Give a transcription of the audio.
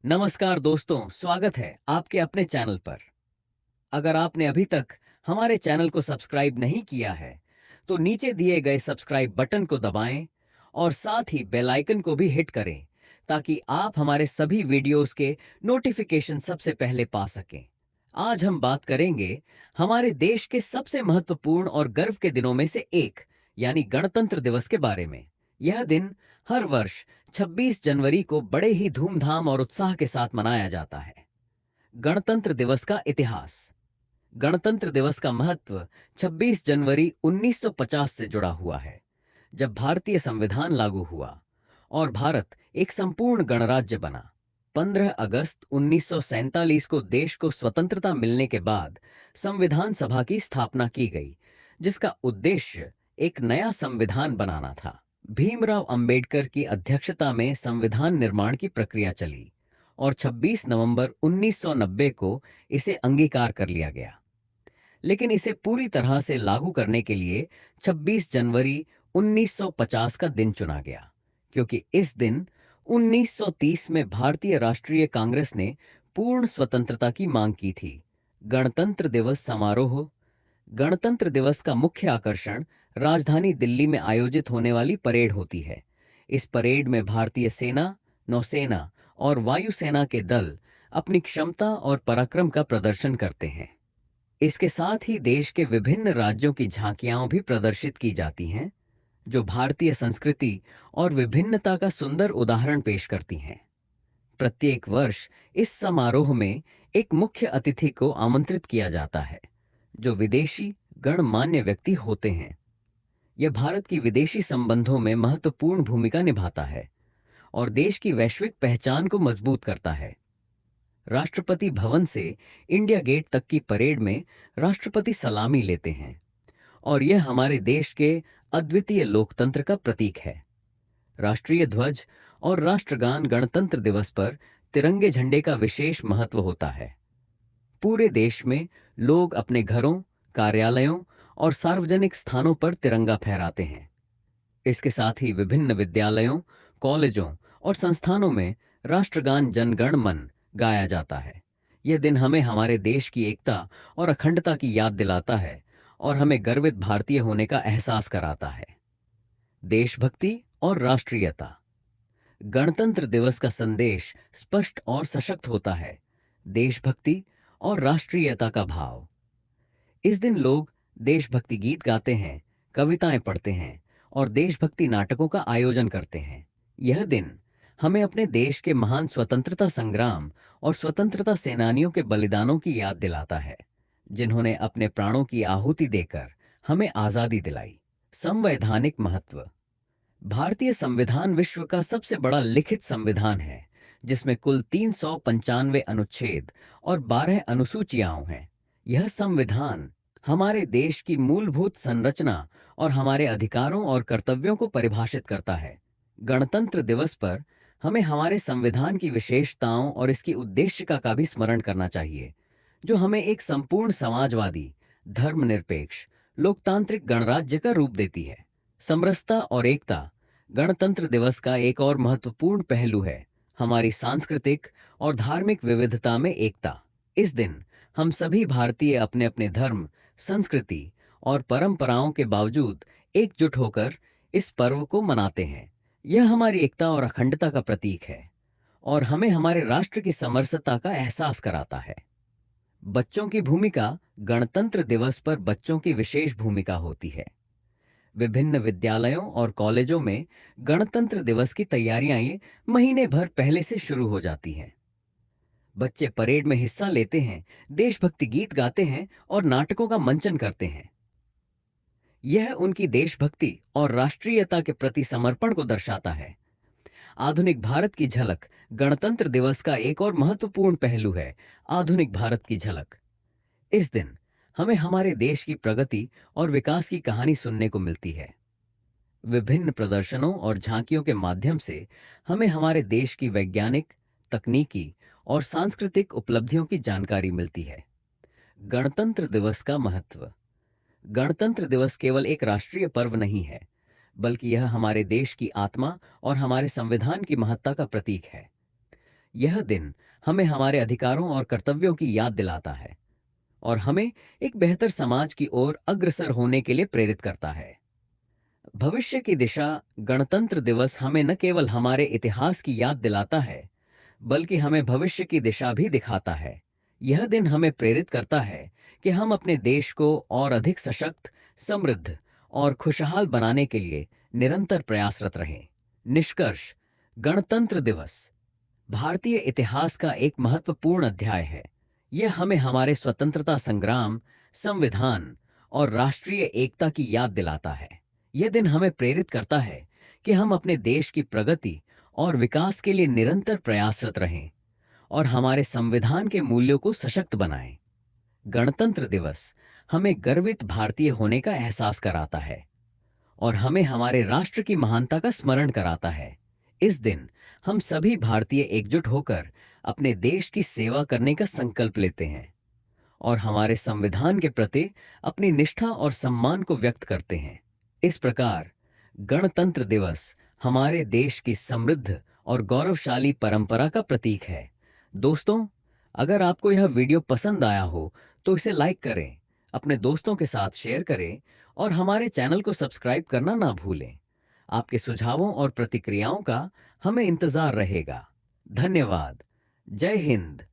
नमस्कार दोस्तों, स्वागत है आपके अपने चैनल पर। अगर आपने अभी तक हमारे चैनल को सब्सक्राइब नहीं किया है, तो नीचे दिए गए सब्सक्राइब बटन को दबाएं और साथ ही बेल आइकन को भी हिट करें ताकि आप हमारे सभी वीडियोस के नोटिफिकेशन सबसे पहले पा सकें। आज हम बात करेंगे हमारे देश के सबसे महत्वपूर्ण और गर्व के दिनों में से एक यानी गणतंत्र दिवस के बारे में। यह दिन हर वर्ष 26 जनवरी को बड़े ही धूमधाम और उत्साह के साथ मनाया जाता है। गणतंत्र दिवस का इतिहास। गणतंत्र दिवस का महत्व 26 जनवरी 1950 से जुड़ा हुआ है, जब भारतीय संविधान लागू हुआ और भारत एक संपूर्ण गणराज्य बना। 15 अगस्त 1947 को देश को स्वतंत्रता मिलने के बाद संविधान सभा की स्थापना की गई, जिसका उद्देश्य एक नया संविधान बनाना था। भीमराव अंबेडकर की अध्यक्षता में संविधान निर्माण की प्रक्रिया चली और 26 नवंबर 1990 को इसे अंगीकार कर लिया गया। लेकिन इसे पूरी तरह से लागू करने के लिए 26 जनवरी 1950 का दिन चुना गया, क्योंकि इस दिन 1930 में भारतीय राष्ट्रीय कांग्रेस ने पूर्ण स्वतंत्रता की मांग की थी। गणतंत्र दिवस समारोह। गणतंत्र दिवस का मुख्य आकर्षण राजधानी दिल्ली में आयोजित होने वाली परेड होती है। इस परेड में भारतीय सेना, नौसेना और वायुसेना के दल अपनी क्षमता और पराक्रम का प्रदर्शन करते हैं। इसके साथ ही देश के विभिन्न राज्यों की झांकियां भी प्रदर्शित की जाती हैं, जो भारतीय संस्कृति और विभिन्नता का सुंदर उदाहरण पेश करती हैं। प्रत्येक वर्ष इस समारोह में एक मुख्य अतिथि को आमंत्रित किया जाता है, जो विदेशी गणमान्य व्यक्ति होते हैं। यह भारत की विदेशी संबंधों में महत्वपूर्ण भूमिका निभाता है और देश की वैश्विक पहचान को मजबूत करता है। राष्ट्रपति भवन से इंडिया गेट तक की परेड में राष्ट्रपति सलामी लेते हैं और यह हमारे देश के अद्वितीय लोकतंत्र का प्रतीक है। राष्ट्रीय ध्वज और राष्ट्रगान गणतंत्र दिवस पर तिरंगे झंडे का विशेष महत्व होता है। पूरे देश में लोग अपने घरों, कार्यालयों और सार्वजनिक स्थानों पर तिरंगा फहराते हैं। इसके साथ ही विभिन्न विद्यालयों, कॉलेजों और संस्थानों में राष्ट्रगान जन गण मन गाया जाता है। यह दिन हमें हमारे देश की एकता और अखंडता की याद दिलाता है और हमें गर्वित भारतीय होने का एहसास कराता है। देशभक्ति और राष्ट्रीयता। गणतंत्र दिवस का संदेश स्पष्ट और सशक्त होता है। देशभक्ति और राष्ट्रीयता का भाव। इस दिन लोग देशभक्ति गीत गाते हैं, कविताएं पढ़ते हैं और देशभक्ति नाटकों का आयोजन करते हैं। यह दिन हमें अपने देश के महान स्वतंत्रता संग्राम और स्वतंत्रता सेनानियों के बलिदानों की याद दिलाता है, जिन्होंने अपने प्राणों की आहुति देकर हमें आजादी दिलाई। संवैधानिक महत्व। भारतीय संविधान विश्व का सबसे बड़ा लिखित संविधान है, जिसमें कुल 395 अनुच्छेद और 12 अनुसूचियां हैं। यह संविधान हमारे देश की मूलभूत संरचना और हमारे अधिकारों और कर्तव्यों को परिभाषित करता है। गणतंत्र दिवस पर हमें हमारे संविधान की विशेषताओं और इसकी उद्देश्य का भी स्मरण करना चाहिए, जो हमें एक संपूर्ण समाजवादी, धर्मनिरपेक्ष, लोकतांत्रिक गणराज्य का रूप देती है। समरसता और एकता। गणतंत्र दिवस का एक और महत्वपूर्ण पहलू है हमारी सांस्कृतिक और धार्मिक विविधता में एकता। इस दिन हम सभी भारतीय अपने अपने धर्म, संस्कृति और परंपराओं के बावजूद एकजुट होकर इस पर्व को मनाते हैं। यह हमारी एकता और अखंडता का प्रतीक है और हमें हमारे राष्ट्र की समरसता का एहसास कराता है। बच्चों की भूमिका। गणतंत्र दिवस पर बच्चों की विशेष भूमिका होती है। विभिन्न विद्यालयों और कॉलेजों में गणतंत्र दिवस की तैयारियां ये महीने भर पहले से शुरू हो जाती हैं। बच्चे परेड में हिस्सा लेते हैं, देशभक्ति गीत गाते हैं और नाटकों का मंचन करते हैं। यह उनकी देशभक्ति और राष्ट्रीयता के प्रति समर्पण को दर्शाता है। आधुनिक भारत की झलक। गणतंत्र दिवस का एक और महत्वपूर्ण पहलू है आधुनिक भारत की झलक। इस दिन हमें हमारे देश की प्रगति और विकास की कहानी सुनने को मिलती है। विभिन्न प्रदर्शनों और झांकियों के माध्यम से हमें हमारे देश की वैज्ञानिक, तकनीकी और सांस्कृतिक उपलब्धियों की जानकारी मिलती है। गणतंत्र दिवस का महत्व। गणतंत्र दिवस केवल एक राष्ट्रीय पर्व नहीं है, बल्कि यह हमारे देश की आत्मा और हमारे संविधान की महत्ता का प्रतीक है। यह दिन हमें हमारे अधिकारों और कर्तव्यों की याद दिलाता है और हमें एक बेहतर समाज की ओर अग्रसर होने के लिए प्रेरित करता है। भविष्य की दिशा गणतंत्र दिवस हमें न केवल हमारे इतिहास की याद दिलाता है, बल्कि हमें भविष्य की दिशा भी दिखाता है। यह दिन हमें प्रेरित करता है कि हम अपने देश को और अधिक सशक्त, समृद्ध और खुशहाल बनाने के लिए निरंतर प्रयासरत रहें। निष्कर्ष, गणतंत्र दिवस भारतीय इतिहास का एक महत्वपूर्ण अध्याय है। यह हमें हमारे स्वतंत्रता संग्राम, संविधान और राष्ट्रीय एकता की याद दिलाता है। यह दिन हमें प्रेरित करता है कि हम अपने देश की प्रगति और विकास के लिए निरंतर प्रयासरत रहें और हमारे संविधान के मूल्यों को सशक्त बनाएं। गणतंत्र दिवस हमें गर्वित भारतीय होने का एहसास कराता है और हमें हमारे राष्ट्र की महानता का स्मरण कराता है। इस दिन हम सभी भारतीय एकजुट होकर अपने देश की सेवा करने का संकल्प लेते हैं और हमारे संविधान के प्रति अपनी निष्ठा और सम्मान को व्यक्त करते हैं। इस प्रकार गणतंत्र दिवस हमारे देश की समृद्ध और गौरवशाली परंपरा का प्रतीक है। दोस्तों, अगर आपको यह वीडियो पसंद आया हो तो इसे लाइक करें, अपने दोस्तों के साथ शेयर करें और हमारे चैनल को सब्सक्राइब करना ना भूलें। आपके सुझावों और प्रतिक्रियाओं का हमें इंतजार रहेगा। धन्यवाद। जय हिंद।